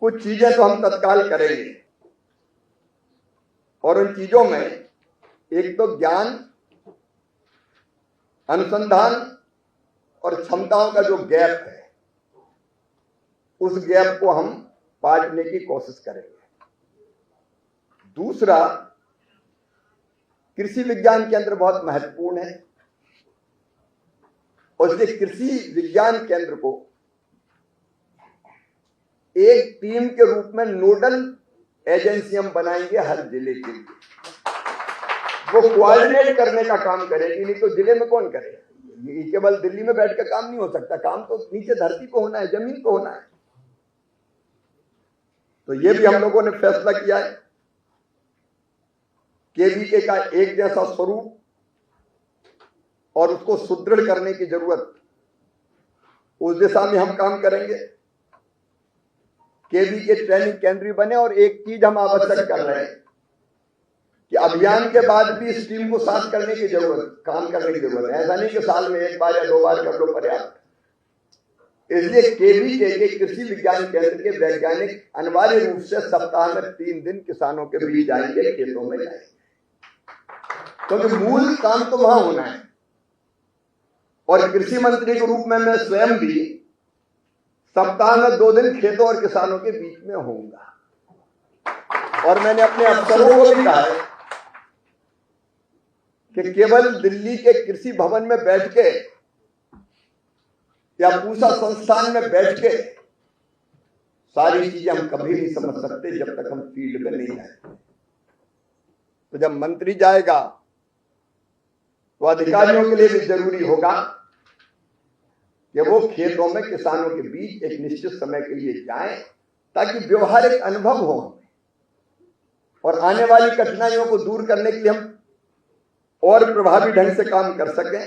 कुछ चीजें तो हम तत्काल करेंगे, और उन चीजों में एक तो ज्ञान, अनुसंधान और क्षमताओं का जो गैप है, उस गैप को हम पाटने की कोशिश करेंगे। दूसरा, कृषि विज्ञान केंद्र बहुत महत्वपूर्ण है, और इसलिए कृषि विज्ञान केंद्र को एक टीम के रूप में नोडल एजेंसी हम बनाएंगे हर जिले के लिए। वो कोऑर्डिनेट करने का काम करेगी, नहीं तो जिले में कौन करेगा? ये केवल दिल्ली में बैठ कर काम नहीं हो सकता, काम तो नीचे धरती पे होना है, जमीन पे होना है। तो ये भी हम लोगों ने फैसला किया है। केवीके का एक जैसा स्वरूप और उसको सुदृढ़ करने की जरूरत, उस दिशा में हम काम करेंगे। केवीके ट्रेनिंग केंद्र बने, और एक चीज हम आवश्यक कर रहे हैं कि अभियान के बाद भी इस टीम को साथ करने की जरूरत, काम करने की जरूरत है। ऐसा नहीं कि साल में एक बार या 2 बार कर लो पर्याप्त। इसलिए केवीके के कृषि विज्ञान केंद्र के वैज्ञानिक अनिवार्य रूप से सप्ताह में 3 दिन किसानों के बीच जाएंगे, खेतों में जाएंगे, क्योंकि मूल काम तो वहां होना है। और कृषि मंत्री के रूप में मैं स्वयं भी सप्ताह में 2 दिन खेतों और किसानों के बीच में होऊंगा। और मैंने अपने अफसरों को भी कहा है कि केवल दिल्ली के कृषि भवन में बैठ के या पूसा संस्थान में बैठ के सारी चीजें हम कभी नहीं समझ सकते जब तक हम फील्ड में नहीं जाएंगे। तो जब मंत्री जाएगा तो अधिकारियों के लिए भी जरूरी होगा कि वो खेतों में किसानों के बीच एक निश्चित समय के लिए जाएं, ताकि व्यवहारिक अनुभव हो और आने वाली कठिनाइयों को दूर करने के लिए हम और प्रभावी ढंग से काम कर सकें।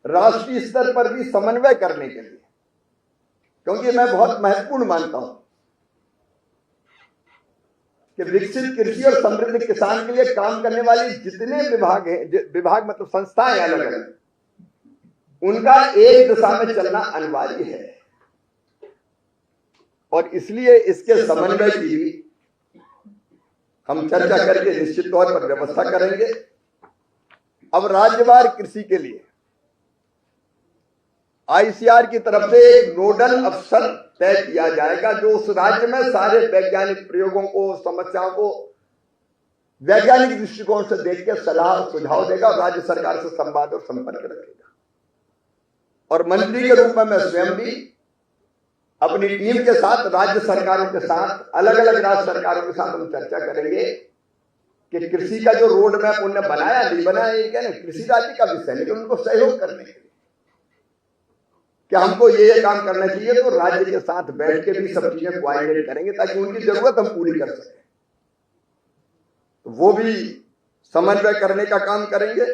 राष्ट्रीय स्तर पर भी समन्वय करने के लिए, क्योंकि मैं बहुत महत्वपूर्ण मानता हूं कि विकसित कृषि और समृद्ध किसान के लिए काम करने वाली जितने विभाग हैं, विभाग मतलब संस्थाएं अलग अलग, उनका एक दिशा में चलना अनिवार्य है। और इसलिए इसके समन्वय की भी हम चर्चा करके निश्चित तौर पर व्यवस्था करेंगे। अब राज्यवार कृषि के लिए आईसीआर की तरफ से एक नोडल अफसर तय किया जाएगा, जो उस राज्य में सारे वैज्ञानिक प्रयोगों को, समस्याओं को वैज्ञानिक दृष्टिकोण से देख के सलाह और सुझाव देगा और राज्य सरकार से संवाद और संपर्क रखेगा। और मंत्री के रूप में मैं स्वयं भी अपनी टीम के साथ, राज्य सरकारों के साथ, अलग अलग राज्य सरकारों के साथ हम चर्चा करेंगे कि कृषि का जो रोड मैप उन्होंने बनाया नहीं बनाया, ये क्या नहीं, कृषि राज्य का विषय, लेकिन उनको सहयोग करने के लिए कि हमको ये काम करना चाहिए, तो राज्य के साथ बैठ के भी सब चीजें कोऑर्डिनेट करेंगे ताकि उनकी जरूरत हम पूरी कर सकें। तो वो भी समन्वय करने का काम करेंगे।